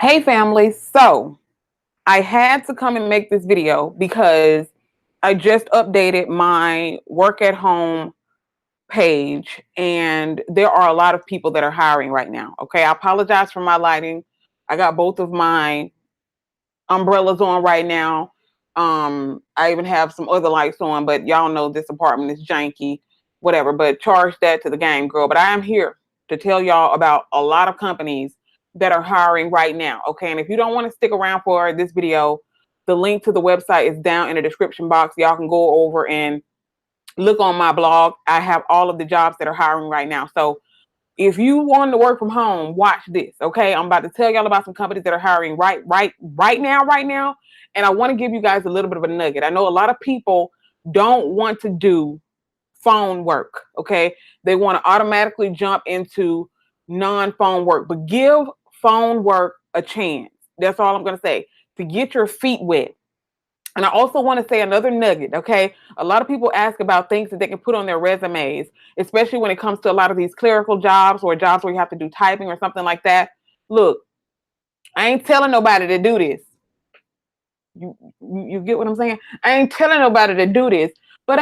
Hey family, so I had to come and make this video because I just updated my work at home page and there are a lot of people that are hiring right now. Okay, I apologize for my lighting. I got both of my umbrellas on right now. I even have some other lights on, but y'all know this apartment is janky, whatever. But charge that to the game, girl. But I am here to tell y'all about a lot of companies that are hiring right now. Okay, and if you don't want to stick around for this video, the link to the website is down in the description box. Y'all can go over and look on my blog. I have all of the jobs that are hiring right now. So if you want to work from home, watch this. Okay, I'm about to tell y'all about some companies that are hiring right now, and I want to give you guys a little bit of a nugget. I know a lot of people don't want to do phone work. Okay, they want to automatically jump into non-phone work, but give phone work a chance. That's all I'm going to say, to get your feet wet. And I also want to say another nugget, okay? A lot of people ask about things that they can put on their resumes, especially when it comes to a lot of these clerical jobs or jobs where you have to do typing or something like that. Look, I ain't telling nobody to do this. You get what I'm saying? I ain't telling nobody to do this, but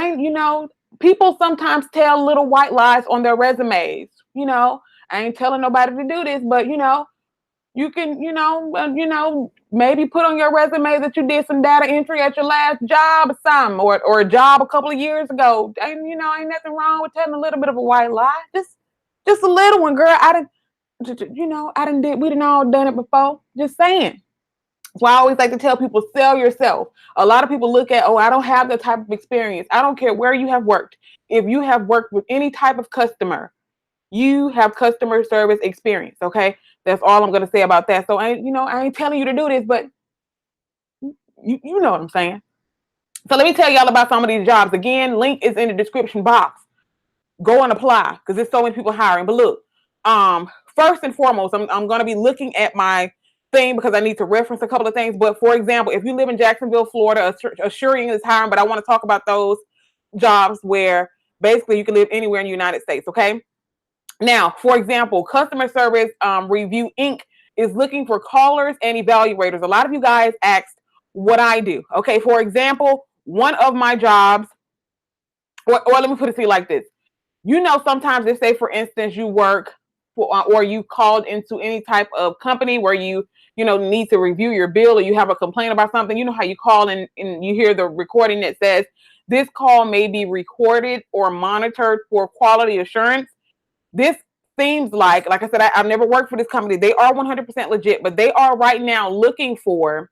people sometimes tell little white lies on their resumes. I ain't telling nobody to do this, but you can, maybe put on your resume that you did some data entry at your last job or something, or a job a couple of years ago. Ain't nothing wrong with telling a little bit of a white lie. Just a little one, girl. We done all done it before. Just saying. So I always like to tell people, sell yourself. A lot of people look at, oh, I don't have that type of experience. I don't care where you have worked. If you have worked with any type of customer, you have customer service experience. Okay, that's all I'm going to say about that. So I ain't telling you to do this, but you know what I'm saying. So let me tell y'all about some of these jobs. Again, link is in the description box. Go and apply because there's so many people hiring. But look, first and foremost, I'm going to be looking at my thing because I need to reference a couple of things. But for example, if you live in Jacksonville, Florida, Assuring is hiring, but I want to talk about those jobs where basically you can live anywhere in the United States. Okay. Now, for example, Customer Service Review Inc. is looking for callers and evaluators. A lot of you guys asked what I do. Okay, for example, one of my jobs, or let me put it to you like this. Sometimes they say, for instance, you work for, or you called into any type of company where you need to review your bill, or you have a complaint about something. You know how you call and you hear the recording that says, this call may be recorded or monitored for quality assurance. This seems like I said, I've never worked for this company. They are 100% legit, but they are right now looking for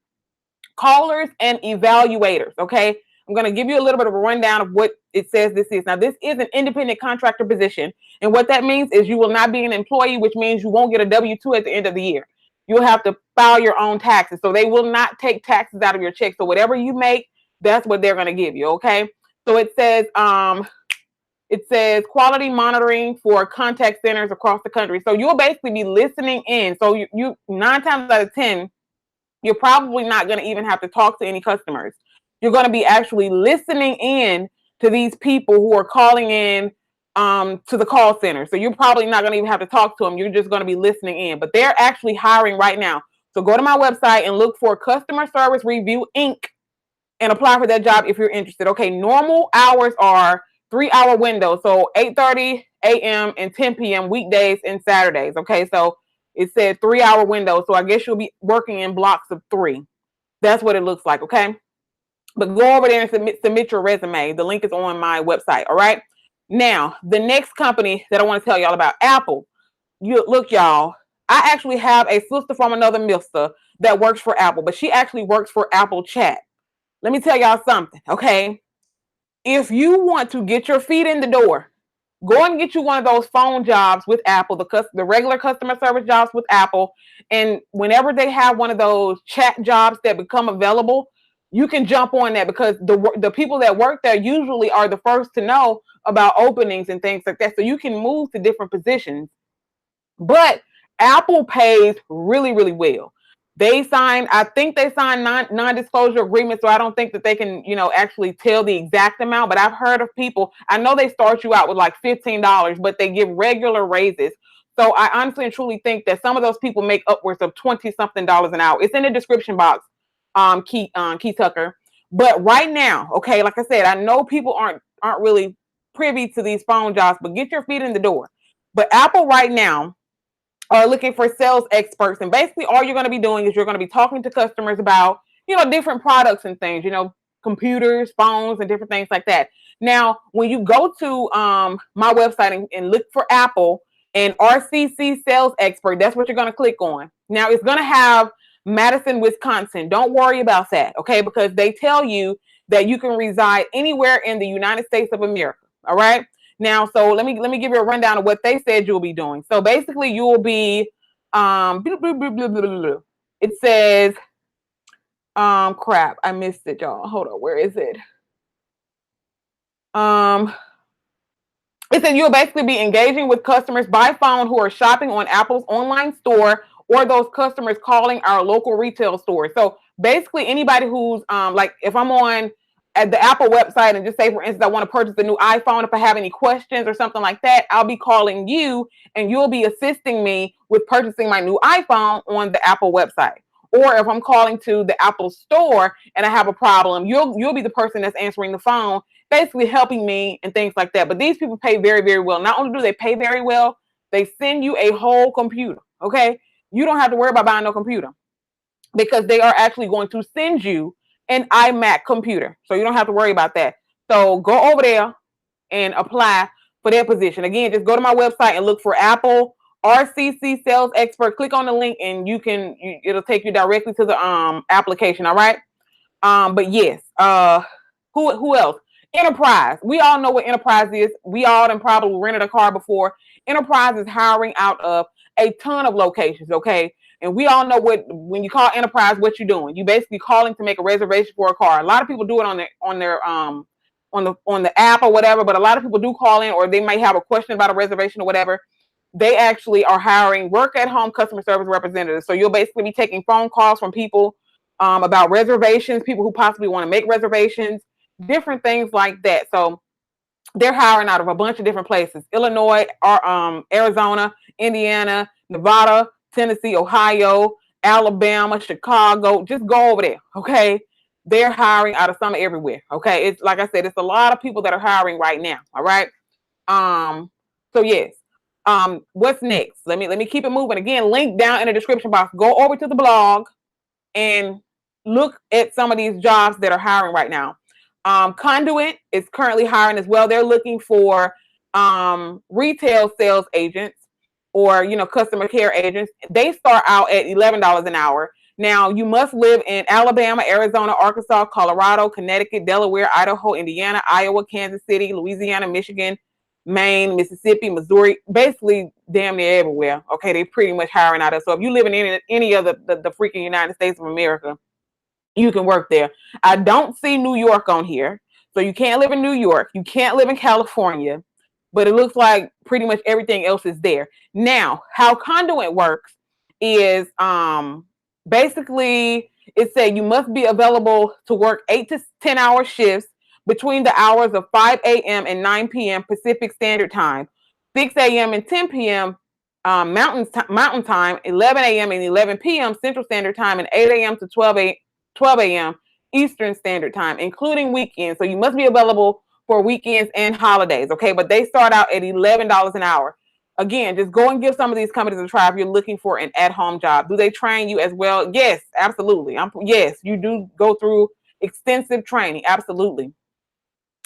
callers and evaluators. Okay. I'm going to give you a little bit of a rundown of what it says this is. Now, this is an independent contractor position. And what that means is you will not be an employee, which means you won't get a W-2 at the end of the year. You'll have to file your own taxes. So they will not take taxes out of your check. So whatever you make, that's what they're going to give you. Okay. So it says quality monitoring for contact centers across the country. So you'll basically be listening in. So you 9 times out of 10, you're probably not going to even have to talk to any customers. You're going to be actually listening in to these people who are calling in to the call center. So you're probably not going to even have to talk to them. You're just going to be listening in. But they're actually hiring right now. So go to my website and look for Customer Service Review Inc. and apply for that job if you're interested. Okay, normal hours are 3-hour windows. So 8:30 a.m. and 10 p.m. weekdays and Saturdays. Okay, so it said 3-hour window. So I guess you'll be working in blocks of 3. That's what it looks like. Okay, but go over there and submit your resume. The link is on my website. All right. Now, the next company that I want to tell y'all about, Apple. Look, y'all, I actually have a sister from another mister that works for Apple, but she actually works for Apple Chat. Let me tell y'all something, okay? If you want to get your feet in the door, go and get you one of those phone jobs with Apple, the regular customer service jobs with Apple. And whenever they have one of those chat jobs that become available, you can jump on that because the people that work there usually are the first to know about openings and things like that. So you can move to different positions. But Apple pays really, really well. I think they signed non-disclosure agreements, so I don't think that they can, actually tell the exact amount. But I've heard of people, I know they start you out with like $15, but they give regular raises. So I honestly and truly think that some of those people make upwards of $20-something an hour. It's in the description box, Key Tucker. But right now, okay, like I said, I know people aren't really privy to these phone jobs, but get your feet in the door. But Apple right now are looking for sales experts, and basically all you're going to be doing is you're going to be talking to customers about, different products and things, computers, phones, and different things like that. Now, when you go to my website and look for Apple and RCC sales expert, that's what you're going to click on. Now, it's going to have Madison, Wisconsin. Don't worry about that, okay? Because they tell you that you can reside anywhere in the United States of America, all right? Now, so let me give you a rundown of what they said you'll be doing. So basically, you will be it says crap, I missed it, y'all. Hold on, where is it? It said you'll basically be engaging with customers by phone who are shopping on Apple's online store, or those customers calling our local retail stores. So basically, anybody who's like, if I'm on at the Apple website and just say, for instance, I want to purchase a new iPhone, if I have any questions or something like that, I'll be calling you and you'll be assisting me with purchasing my new iPhone on the Apple website. Or if I'm calling to the Apple store and I have a problem, you'll be the person that's answering the phone, basically helping me and things like that. But these people pay very, very well. Not only do they pay very well, they send you a whole computer, okay? You don't have to worry about buying no computer because they are actually going to send you an iMac computer. So you don't have to worry about that. So go over there and apply for their position. Again, just go to my website and look for Apple RCC sales expert. Click on the link and it'll take you directly to the application. All right. But yes, who else? Enterprise. We all know what Enterprise is. We all done probably rented a car before. Enterprise is hiring out of a ton of locations. Okay. And we all know when you call Enterprise, what you're doing. You basically calling to make a reservation for a car. A lot of people do it on the app or whatever, but a lot of people do call in, or they might have a question about a reservation or whatever. They actually are hiring work-at-home customer service representatives. So you'll basically be taking phone calls from people about reservations, people who possibly want to make reservations, different things like that. So they're hiring out of a bunch of different places: Illinois, Arizona, Indiana, Nevada, Tennessee, Ohio, Alabama, Chicago. Just go over there, okay? They're hiring out of some everywhere, okay? It's like I said, it's a lot of people that are hiring right now, all right? So yes. What's next? Let me keep it moving. Again, link down in the description box. Go over to the blog and look at some of these jobs that are hiring right now. Conduit is currently hiring as well. They're looking for retail sales agents or customer care agents. They start out at $11 an hour. Now you must live in Alabama, Arizona, Arkansas, Colorado, Connecticut, Delaware, Idaho, Indiana, Iowa, Kansas City, Louisiana, Michigan, Maine, Mississippi, Missouri, basically damn near everywhere. Okay, they pretty much hiring out of. So if you live in any of the freaking United States of America, you can work there. I don't see New York on here. So you can't live in New York. You can't live in California. But it looks like pretty much everything else is there. Now, how Conduit works is basically it said you must be available to work 8 to 10 hour shifts between the hours of 5 a.m. and 9 p.m. Pacific Standard Time, 6 a.m. and 10 p.m. Mountain Time, 11 a.m. and 11 p.m. Central Standard Time, and 8 a.m. to 12 a.m. Eastern Standard Time, including weekends. So you must be available for weekends and holidays, okay? But they start out at $11 an hour. Again, just go and give some of these companies a try if you're looking for an at-home job. Do they train you as well? Yes, absolutely. Yes, you do go through extensive training. Absolutely.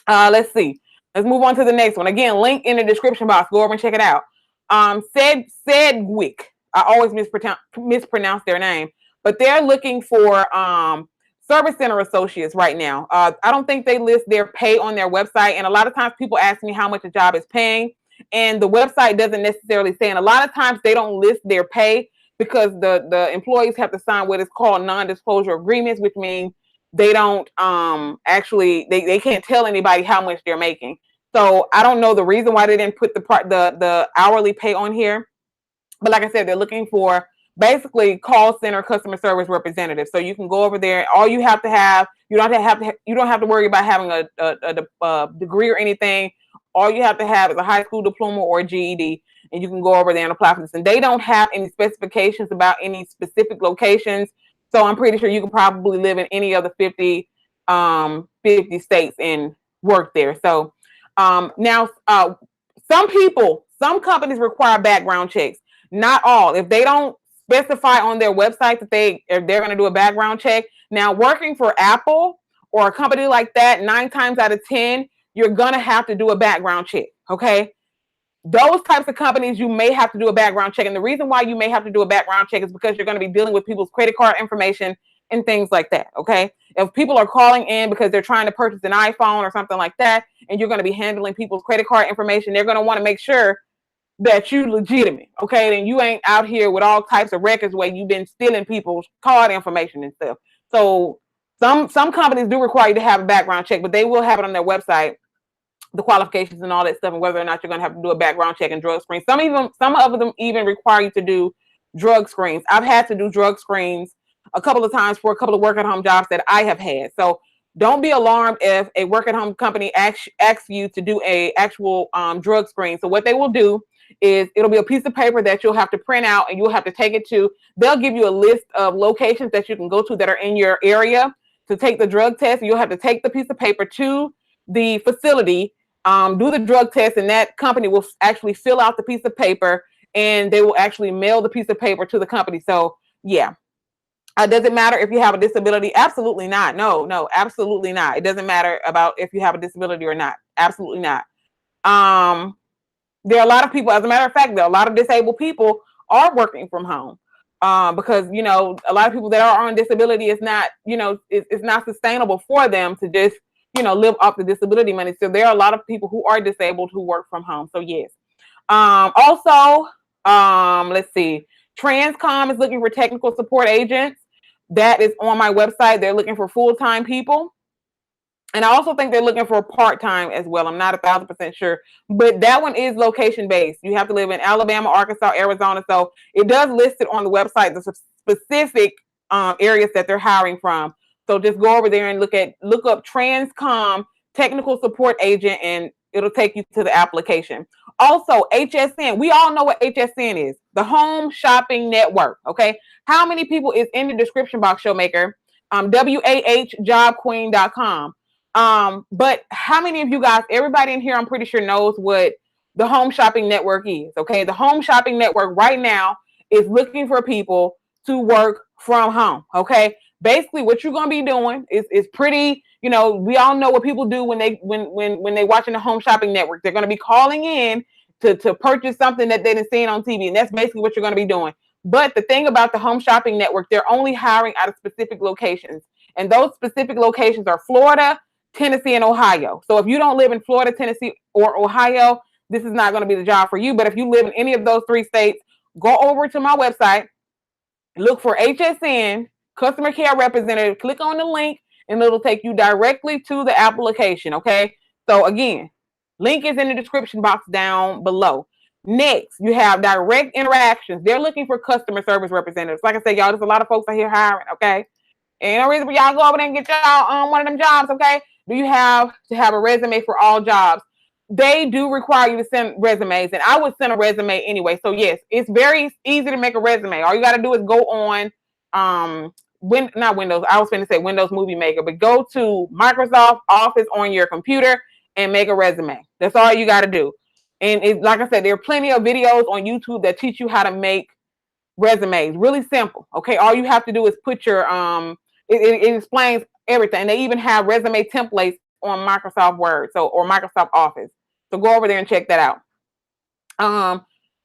Let's see. Let's move on to the next one. Again, link in the description box. Go over and check it out. Sedgwick. I always mispronounce their name, but they're looking for service center associates right now. I don't think they list their pay on their website, and a lot of times people ask me how much a job is paying, and the website doesn't necessarily say. And a lot of times they don't list their pay because the employees have to sign what is called non-disclosure agreements, which means they don't actually they can't tell anybody how much they're making. So I don't know the reason why they didn't put the hourly pay on here. But like I said, they're looking for basically call center customer service representatives. So you can go over there. All you have to have, you don't have to worry about having a degree or anything. All you have to have is a high school diploma or a GED, and you can go over there and apply for this. And they don't have any specifications about any specific locations. So I'm pretty sure you can probably live in any of the 50 states and work there. So now some companies require background checks. Not all. If they don't specify on their website that they're going to do a background check. Now, working for Apple or a company like that, 9 times out of 10, you're going to have to do a background check. Okay. Those types of companies, you may have to do a background check. And the reason why you may have to do a background check is because you're going to be dealing with people's credit card information and things like that. Okay. If people are calling in because they're trying to purchase an iPhone or something like that, and you're going to be handling people's credit card information, they're going to want to make sure that you legitimate, okay? And you ain't out here with all types of records where you've been stealing people's card information and stuff. So some companies do require you to have a background check, but they will have it on their website, the qualifications and all that stuff, and whether or not you're going to have to do a background check and drug screen. Some of them even require you to do drug screens. I've had to do drug screens a couple of times for a couple of work-at-home jobs that I have had. So don't be alarmed if a work-at-home company asks you to do a actual drug screen. So what they will do is it'll be a piece of paper that you'll have to print out, and you'll have to take it to, they'll give you a list of locations that you can go to that are in your area to take the drug test. You'll have to take the piece of paper to the facility, do the drug test, and that company will actually fill out the piece of paper, and they will actually mail the piece of paper to the company. So yeah. Does it matter if you have a disability? Absolutely not. No, absolutely not. It doesn't matter about if you have a disability or not. Absolutely not. There are a lot of people, as a matter of fact, there are a lot of disabled people are working from home because, you know, a lot of people that are on disability is not, you know, it's not sustainable for them to just, you know, live off the disability money. So there are a lot of people who are disabled who work from home. So yes. Also, let's see, Transcom is looking for technical support agents. That is on my website. They're looking for full-time people. And I also think they're looking for part-time as well. I'm not 1,000% sure, but that one is location-based. You have to live in Alabama, Arkansas, Arizona. So it does list it on the website, the specific areas that they're hiring from. So just go over there and look up Transcom technical support agent, and it'll take you to the application. Also, HSN. We all know what HSN is, the Home Shopping Network. Okay. How many people is in the description box, Showmaker? WAHjobqueen.com. But how many of you guys, everybody in here, I'm pretty sure knows what the Home Shopping Network is. Okay. The Home Shopping Network right now is looking for people to work from home. Okay. Basically what you're going to be doing is pretty, you know, we all know what people do when they watching the Home Shopping Network. They're going to be calling in to purchase something that they didn't see on TV. And that's basically what you're going to be doing. But the thing about the Home Shopping Network, they're only hiring out of specific locations. And those specific locations are Florida, Tennessee, and Ohio. So if you don't live in Florida, Tennessee, or Ohio, this is not going to be the job for you. But if you live in any of those 3 states, go over to my website, look for HSN, customer care representative, click on the link, and it'll take you directly to the application. Okay. So again, link is in the description box down below. Next, you have direct interactions. They're looking for customer service representatives. Like I said, y'all, there's a lot of folks out here hiring. Okay. Ain't no reason for y'all go over there and get y'all one of them jobs. Okay. Do you have to have a resume for all jobs? They do require you to send resumes, and I would send a resume anyway. So yes, it's very easy to make a resume. All you got to do is go on, not Windows. I was going to say Windows Movie Maker, but go to Microsoft Office on your computer and make a resume. That's all you got to do. And like I said, there are plenty of videos on YouTube that teach you how to make resumes. Really simple. Okay. All you have to do is put your, it explains everything. They even have resume templates on Microsoft Word, or Microsoft Office. So go over there and check that out.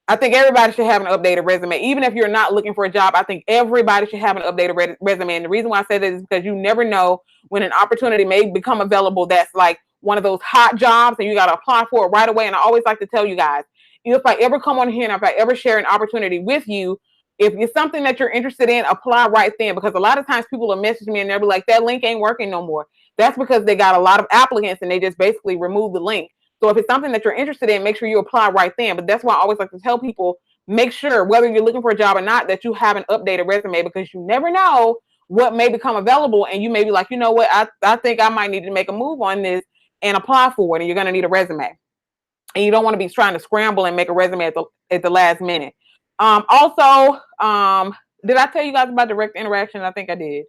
I think everybody should have an updated resume. Even if you're not looking for a job, I think everybody should have an updated resume. And the reason why I say that is because you never know when an opportunity may become available that's like one of those hot jobs and you got to apply for it right away. And I always like to tell you guys, if I ever come on here and if I ever share an opportunity with you, if it's something that you're interested in, apply right then. Because a lot of times people will message me and they'll be like, that link ain't working no more. That's because they got a lot of applicants and they just basically remove the link. So if it's something that you're interested in, make sure you apply right then. But that's why I always like to tell people, make sure whether you're looking for a job or not, that you have an updated resume, because you never know what may become available. And you may be like, you know what, I think I might need to make a move on this and apply for it. And you're going to need a resume. and you don't want to be trying to scramble and make a resume at the last minute. Also, did I tell you guys about direct interaction? I think I did.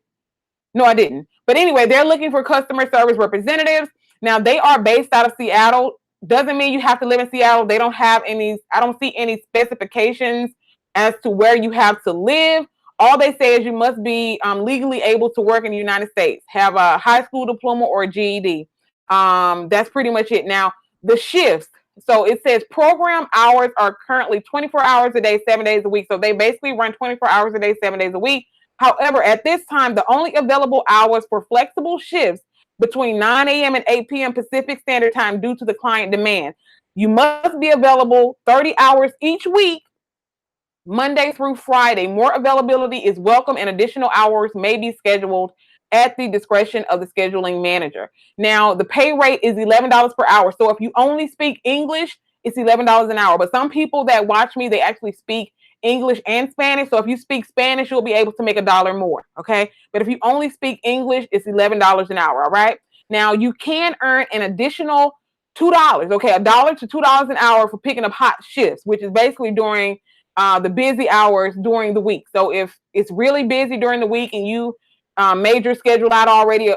No, I didn't. But anyway, they're looking for customer service representatives. Now, they are based out of Seattle. Doesn't mean you have to live in Seattle. They don't have any, I don't see any specifications as to where you have to live. All they say is you must be legally able to work in the United States, have a high school diploma or a GED. That's pretty much it. Now, the shifts. So it says program hours are currently 24 hours a day, 7 days a week. So they basically run 24 hours a day, 7 days a week. However, at this time, the only available hours for flexible shifts between 9 a.m. and 8 p.m. Pacific Standard Time due to the client demand. You must be available 30 hours each week, Monday through Friday. More availability is welcome and additional hours may be scheduled at the discretion of the scheduling manager. Now, the pay rate is $11 per hour. So if you only speak English, it's $11 an hour. But some people that watch me, they actually speak English and Spanish. So if you speak Spanish, you'll be able to make $1 more. Okay. But if you only speak English, it's $11 an hour. All right. Now you can earn an additional $2. Okay. $1 to $2 an hour for picking up hot shifts, which is basically during the busy hours during the week. So if it's really busy during the week and you made your schedule out already,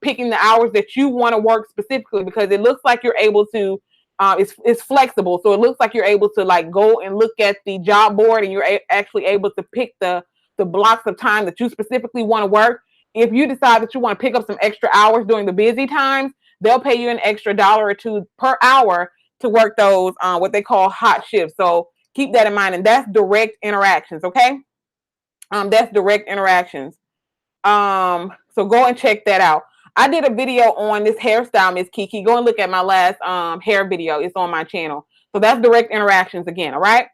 picking the hours that you want to work specifically, because it looks like you're able to, it's flexible. So it looks like you're able to like go and look at the job board and you're actually able to pick the blocks of time that you specifically want to work. If you decide that you want to pick up some extra hours during the busy times, they'll pay you an extra $1 or $2 per hour to work those, what they call hot shifts. So keep that in mind. And that's direct interactions. Okay. That's direct interactions. So go and check that out. I did a video on this hairstyle, Miss Kiki. Go and look at my last hair video. It's on my channel. So that's direct interactions again. All right.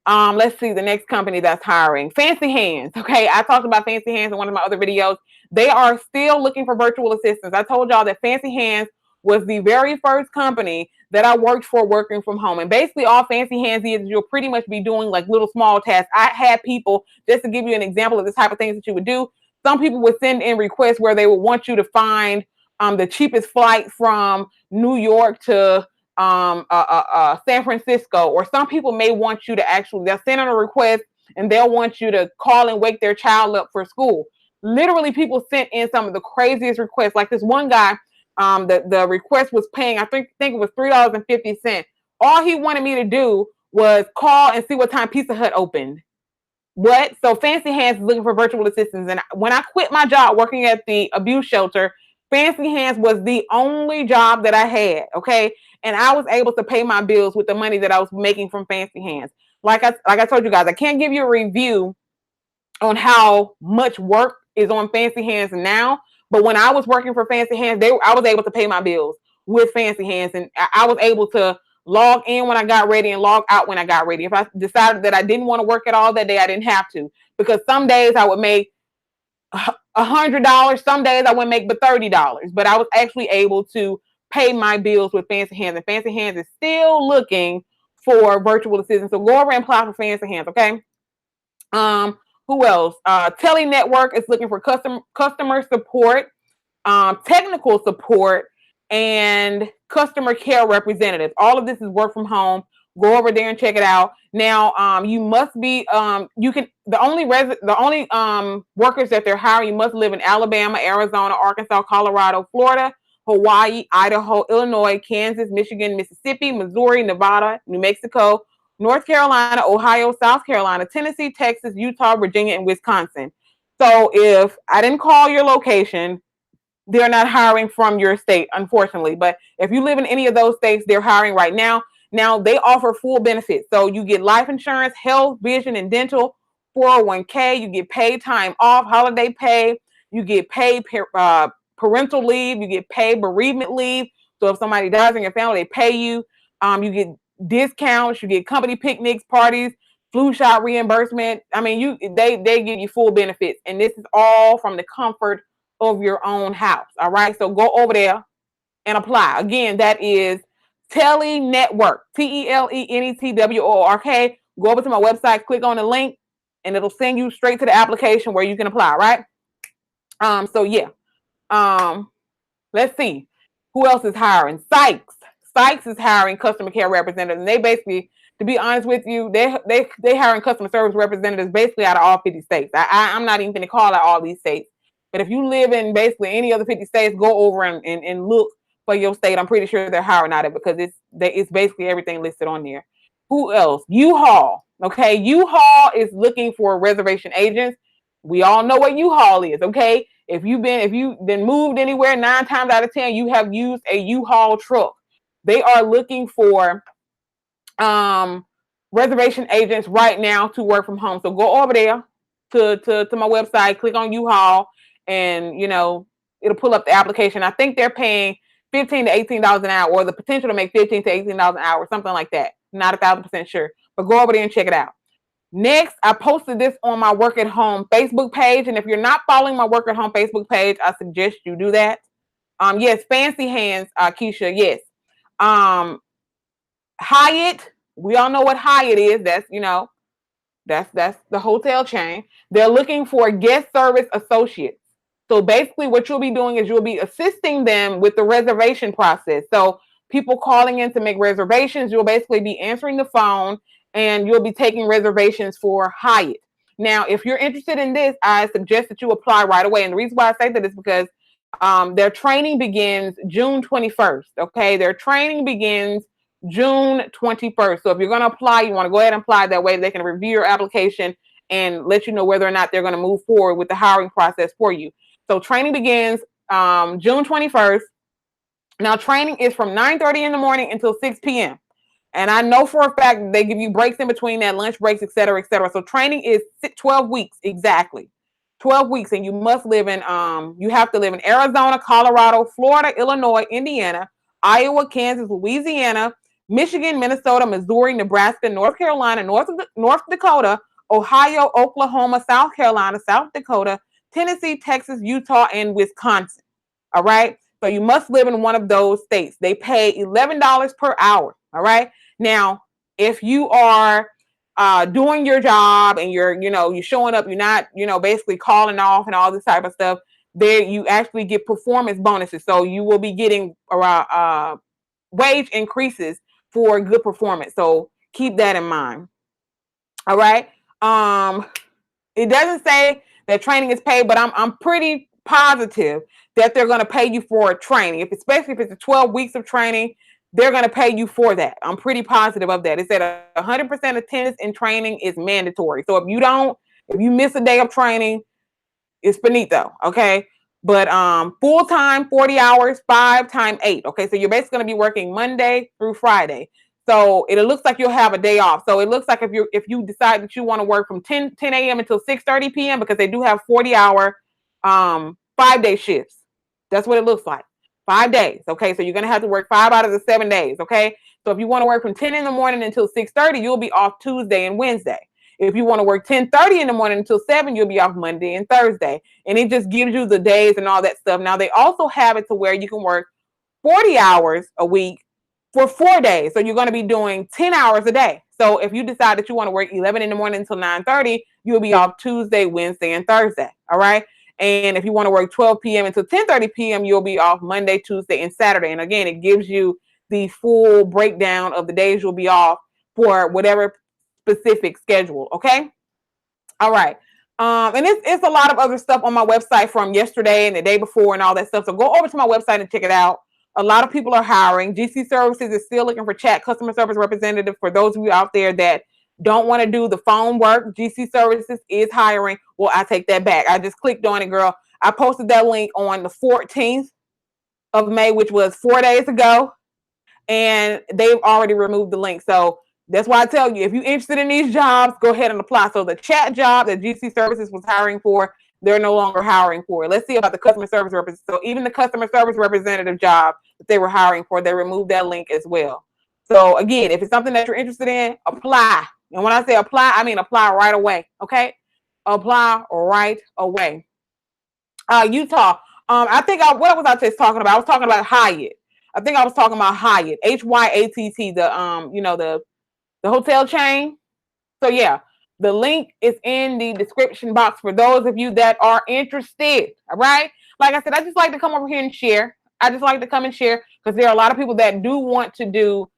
Let's see the next company that's hiring. Fancy Hands. Okay. I talked about Fancy Hands in one of my other videos. They are still looking for virtual assistants. I told y'all that Fancy Hands was the very first company that I worked for working from home. And basically all Fancy Hands is you'll pretty much be doing like little small tasks. I had people, just to give you an example of the type of things that you would do, some people would send in requests where they would want you to find the cheapest flight from New York to San Francisco. Or some people may want you to actually, they'll send in a request and they'll want you to call and wake their child up for school. Literally, people sent in some of the craziest requests. Like this one guy, the request was paying, I think it was $3.50. All he wanted me to do was call and see what time Pizza Hut opened. What? So Fancy Hands is looking for virtual assistants. And when I quit my job working at the abuse shelter, Fancy Hands was the only job that I had. Okay. And I was able to pay my bills with the money that I was making from Fancy Hands. Like I told you guys, I can't give you a review on how much work is on Fancy Hands now. But when I was working for Fancy Hands, I was able to pay my bills with Fancy Hands. And I was able to log in when I got ready and log out when I got ready. If I decided that I didn't want to work at all that day, I didn't have to. Because some days I would make $100. Some days I wouldn't make but $30. But I was actually able to pay my bills with Fancy Hands. And Fancy Hands is still looking for virtual assistants. So go over and apply for Fancy Hands, okay? Who else? Tele Network is looking for customer support, technical support, and customer care representatives. All of this is work from home. Go over there and check it out. Now, you must be, the only workers that they're hiring, you must live in Alabama, Arizona, Arkansas, Colorado, Florida, Hawaii, Idaho, Illinois, Kansas, Michigan, Mississippi, Missouri, Nevada, New Mexico, North Carolina, Ohio, South Carolina, Tennessee, Texas, Utah, Virginia, and Wisconsin. So if I didn't call your location, they're not hiring from your state, unfortunately. But if you live in any of those states, they're hiring right now. Now, they offer full benefits. So you get life insurance, health, vision, and dental, 401k. You get paid time off, holiday pay. You get paid parental leave. You get paid bereavement leave. So if somebody dies in your family, they pay you. You get discounts. You get company picnics, parties, flu shot reimbursement. I mean, they give you full benefits. And this is all from the comfort of your own house. All right. So go over there and apply. Again, that is Tele Network, TELENETWORK. Go over to my website, click on the link, and it'll send you straight to the application where you can apply. Right. So yeah. Let's see who else is hiring. Sykes Sykes is hiring customer care representatives, and they basically, to be honest with you, they hiring customer service representatives basically out of all 50 states. I'm not even going to call out all these states, but if you live in basically any other 50 states, go over and look for your state. I'm pretty sure they're hiring out of it because it's basically everything listed on there. Who else? U-Haul. Okay, U-Haul is looking for reservation agents. We all know what U-Haul is. Okay, if you've been moved anywhere, 9 times out of 10, you have used a U-Haul truck. They are looking for reservation agents right now to work from home. So go over there to my website, click on U-Haul, and it'll pull up the application. I think they're paying $15 to $18 an hour, or the potential to make $15 to $18 an hour, something like that. Not 1,000% sure, but go over there and check it out. Next, I posted this on my Work at Home Facebook page, and if you're not following my Work at Home Facebook page, I suggest you do that. Yes, Fancy Hands, Keisha, yes. Hyatt, we all know what Hyatt is. That's the hotel chain. They're looking for guest service associates. So basically what you'll be doing is you'll be assisting them with the reservation process. So people calling in to make reservations, you'll basically be answering the phone and you'll be taking reservations for Hyatt. Now, if you're interested in this, I suggest that you apply right away. And the reason why I say that is because their training begins June 21st. Okay, their training begins June 21st. So if you're going to apply, you want to go ahead and apply. That way they can review your application and let you know whether or not they're going to move forward with the hiring process for you. So training begins June 21st. Now training is from 9:30 in the morning until 6 p.m. And I know for a fact they give you breaks in between that, lunch breaks, et cetera, et cetera. So training is 12 weeks exactly. 12 weeks, and you must live in you have to live in Arizona, Colorado, Florida, Illinois, Indiana, Iowa, Kansas, Louisiana, Michigan, Minnesota, Missouri, Nebraska, North Carolina, North Dakota, Ohio, Oklahoma, South Carolina, South Dakota, Tennessee, Texas, Utah, and Wisconsin. All right. So you must live in one of those states. They pay $11 per hour. All right. Now, if you are doing your job and you're showing up, you're not, basically calling off and all this type of stuff, there you actually get performance bonuses. So you will be getting wage increases for good performance. So keep that in mind. All right. It doesn't say that training is paid, but I'm pretty positive that they're going to pay you for training. Especially if it's 12 weeks of training, they're going to pay you for that. I'm pretty positive of that. It said 100% attendance in training is mandatory. So if you miss a day of training, it's finito. Okay. But full time, 40 hours, 5 times 8. Okay. So you're basically going to be working Monday through Friday. So it looks like you'll have a day off. So it looks like if you decide that you want to work from 10 a.m. until 6:30 p.m. because they do have 40-hour 5-day shifts. That's what it looks like. 5 days. Okay. So you're going to have to work 5 out of the 7 days. Okay. So if you want to work from 10 in the morning until 6:30, you'll be off Tuesday and Wednesday. If you want to work 10:30 in the morning until 7, you'll be off Monday and Thursday. And it just gives you the days and all that stuff. Now they also have it to where you can work 40 hours a week for 4 days. So you're going to be doing 10 hours a day. So if you decide that you want to work 11 in the morning until 9:30, you'll be off Tuesday, Wednesday, and Thursday. All right. And if you want to work 12 p.m. until 10:30 p.m., you'll be off Monday, Tuesday, and Saturday. And again, it gives you the full breakdown of the days you'll be off for whatever specific schedule. Okay. All right. And it's a lot of other stuff on my website from yesterday and the day before and all that stuff. So go over to my website and check it out. A lot of people are hiring. GC Services is still looking for chat customer service representative. For those of you out there that don't want to do the phone work, GC Services is hiring. Well, I take that back. I just clicked on it, girl. I posted that link on the 14th of May, which was 4 days ago. And they've already removed the link. So that's why I tell you, if you're interested in these jobs, go ahead and apply. So the chat job that GC Services was hiring for, they're no longer hiring for. Let's see about the customer service representative. So even the customer service representative job that they were hiring for, they removed that link as well. So again, if it's something that you're interested in, apply. And when I say apply, I mean apply right away. Okay? Apply right away. Utah. I think what was I just talking about? I was talking about Hyatt. I think I was talking about Hyatt. HYATT, the hotel chain. So yeah. The link is in the description box for those of you that are interested. All right. Like I said, I just like to come over here and share. I just like to come and share because there are a lot of people that do want to do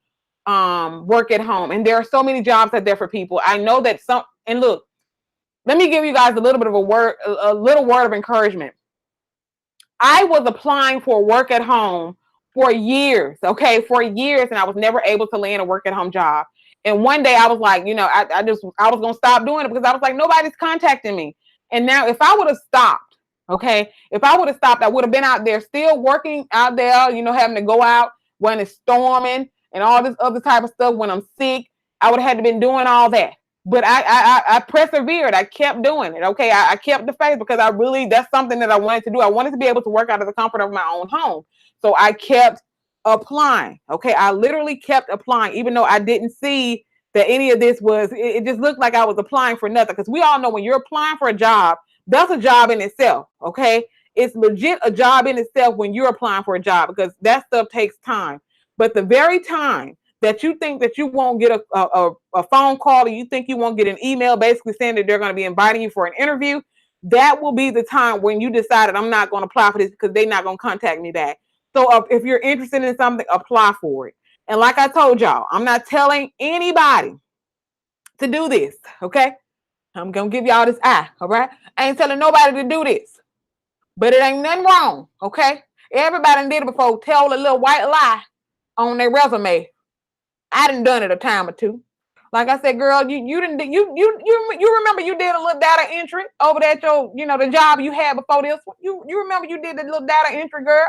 work at home, and there are so many jobs out there for people. I know that some, and look, let me give you guys a little bit of a little word of encouragement. I was applying for work at home for years, okay, for years, and I was never able to land a work at home job. And one day I was like, I was gonna stop doing it because I was like, nobody's contacting me. And now if I would have stopped, okay, if I would have stopped, I would have been out there still working out there, having to go out when it's storming and all this other type of stuff when I'm sick. I would have had to been doing all that. But I persevered. I kept doing it. Okay. I kept the faith because that's something that I wanted to do. I wanted to be able to work out of the comfort of my own home. So I kept applying. Okay. I literally kept applying, even though I didn't see that any of this it just looked like I was applying for nothing. Because we all know when you're applying for a job, that's a job in itself. Okay. It's legit a job in itself when you're applying for a job because that stuff takes time. But the very time that you think that you won't get a phone call or you think you won't get an email basically saying that they're going to be inviting you for an interview, that will be the time when you decided I'm not going to apply for this because they're not going to contact me back. So if you're interested in something, apply for it. And like I told y'all, I'm not telling anybody to do this, okay? I'm going to give y'all this eye, all right? I ain't telling nobody to do this. But it ain't nothing wrong, okay? Everybody did it before. Tell a little white lie on their resume. I done it a time or two. Like I said, girl, you remember you did a little data entry over there at your, the job you had before this. You remember you did the little data entry, girl,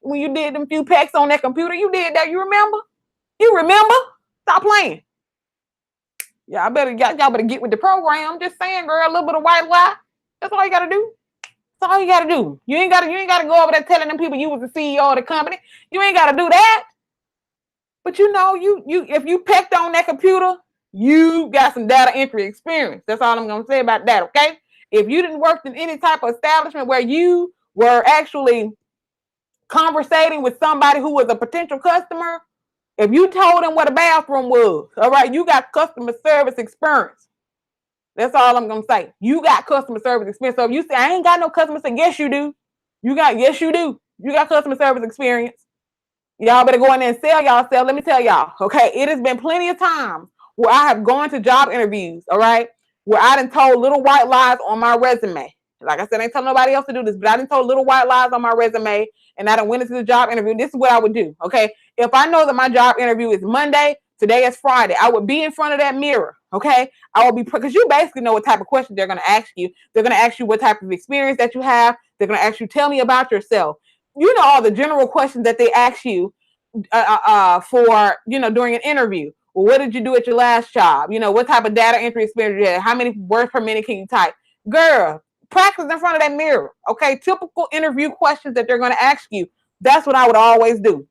when you did them few packs on that computer. You did that. You remember? You remember? Stop playing. Y'all better get with the program. Just saying, girl, a little bit of white lie. That's all you gotta do. That's all you gotta do. You ain't gotta go over there telling them people you was the CEO of the company. You ain't gotta do that. But you if you pecked on that computer, you got some data entry experience. That's all I'm gonna say about that, okay? If you didn't work in any type of establishment where you were actually conversating with somebody who was a potential customer, if you told them what a bathroom was, all right, you got customer service experience. That's all I'm gonna say. You got customer service experience. So if you say I ain't got no customer service, yes you do. Yes you do. You got customer service experience. Y'all better go in there and sell yourself. Let me tell y'all, okay? It has been plenty of times where I have gone to job interviews, all right, where I done told little white lies on my resume. Like I said, I ain't telling nobody else to do this, but I done told little white lies on my resume, and I done went into the job interview. This is what I would do, okay? If I know that my job interview is Monday, today is Friday, I would be in front of that mirror, okay? I will be, because you basically know what type of questions they're going to ask you. They're going to ask you what type of experience that you have. They're going to ask you, tell me about yourself. You know all the general questions that they ask you for, during an interview. Well, what did you do at your last job? What type of data entry experience you had? How many words per minute can you type? Girl, practice in front of that mirror, okay? Typical interview questions that they're going to ask you. That's what I would always do.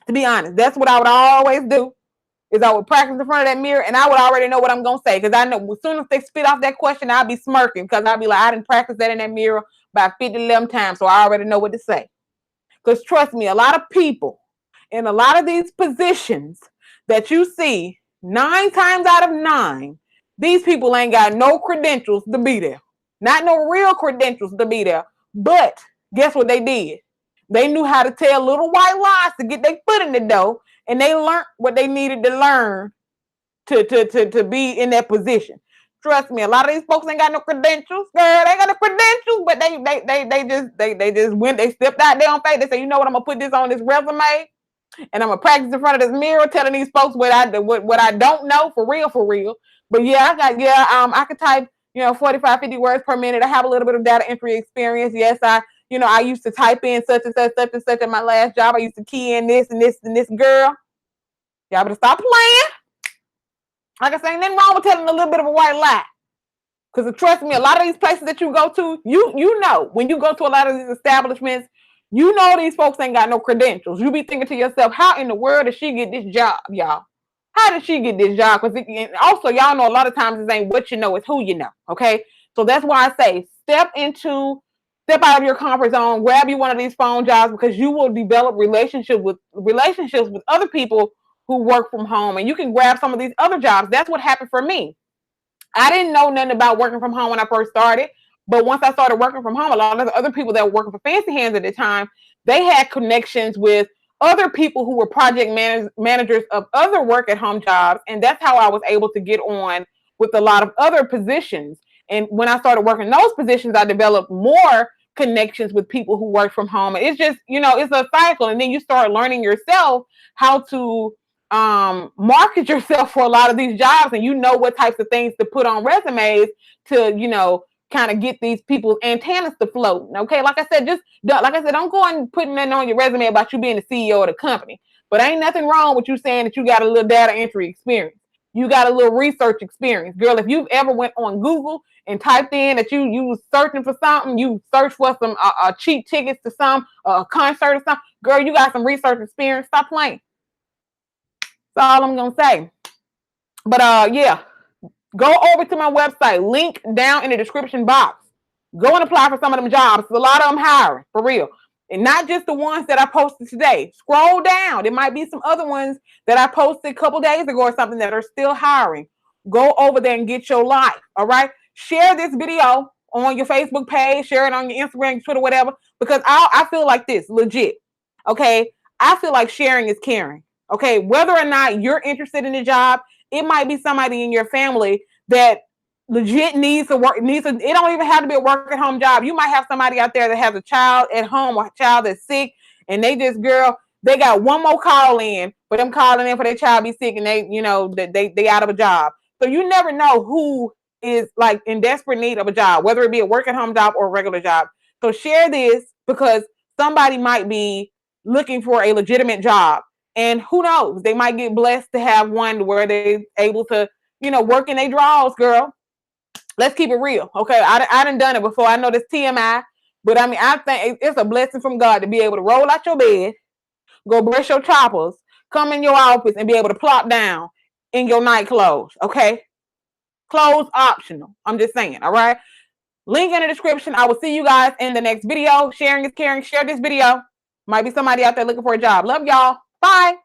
To be honest, that's what I would always do. Is I would practice in front of that mirror and I would already know what I'm going to say. Because I know as soon as they spit off that question, I'll be smirking because I'll be like, I didn't practice that in that mirror about 50 11 times. So I already know what to say. Because trust me, a lot of people in a lot of these positions that you see, 9 times out of 9, these people ain't got no credentials to be there. Not no real credentials to be there. But guess what they did? They knew how to tell little white lies to get their foot in the door, and they learned what they needed to learn to be in that position. Trust me, a lot of these folks ain't got no credentials. Girl, they got no credentials, but they just went, they stepped out there on faith. They say, you know what, I'm gonna put this on this resume, and I'm gonna practice in front of this mirror, telling these folks what I don't know for real. But yeah, I could type 45, 50 words per minute. I have a little bit of data entry experience. Yes, I used to type in such and such at my last job. I used to key in this and this and this. Girl, y'all better stop playing. Like I say, ain't nothing wrong with telling a little bit of a white lie. Because trust me, a lot of these places that you go to, you know, when you go to a lot of these establishments, you know these folks ain't got no credentials. You be thinking to yourself, how in the world did she get this job, y'all? How did she get this job? Because also, y'all know a lot of times it ain't what you know, it's who you know, okay? So that's why I say step out of your comfort zone, grab you one of these phone jobs because you will develop relationships with other people who work from home, and you can grab some of these other jobs. That's what happened for me. I didn't know nothing about working from home when I first started, but once I started working from home, a lot of the other people that were working for Fancy Hands at the time, they had connections with other people who were project managers of other work at home jobs. And that's how I was able to get on with a lot of other positions. And when I started working those positions, I developed more connections with people who work from home. And it's just, it's a cycle. And then you start learning yourself how to market yourself for a lot of these jobs, and what types of things to put on resumes to, kind of get these people's antennas to float. Okay, like I said, don't go and putting that on your resume about you being the CEO of the company. But ain't nothing wrong with you saying that you got a little data entry experience. You got a little research experience. Girl, if you've ever went on Google and typed in that you was searching for something, you searched for some cheap tickets to some concert or something, girl, you got some research experience. Stop playing. That's all I'm gonna say. But yeah, go over to my website, link down in the description box. Go and apply for some of them jobs. A lot of them hiring, for real. And not just the ones that I posted today. Scroll down. There might be some other ones that I posted a couple days ago or something that are still hiring. Go over there and get your life. All right. Share this video on your Facebook page. Share it on your Instagram, Twitter, whatever. Because I feel like this, legit. Okay. I feel like sharing is caring. Okay. Whether or not you're interested in the job, it might be somebody in your family that legit needs to work. It don't even have to be a work at home job. You might have somebody out there that has a child at home or a child that's sick, and they got one more call in for them calling in for their child be sick, and they out of a job. So you never know who is like in desperate need of a job, whether it be a work at home job or a regular job. So share this because somebody might be looking for a legitimate job, and who knows, they might get blessed to have one where they're able to work in their draws, girl. Let's keep it real. Okay. I done it before. I know this TMI, but I mean, I think it's a blessing from God to be able to roll out your bed, go brush your choppers, come in your office and be able to plop down in your night clothes. Okay. Clothes optional. I'm just saying. All right. Link in the description. I will see you guys in the next video. Sharing is caring. Share this video. Might be somebody out there looking for a job. Love y'all. Bye.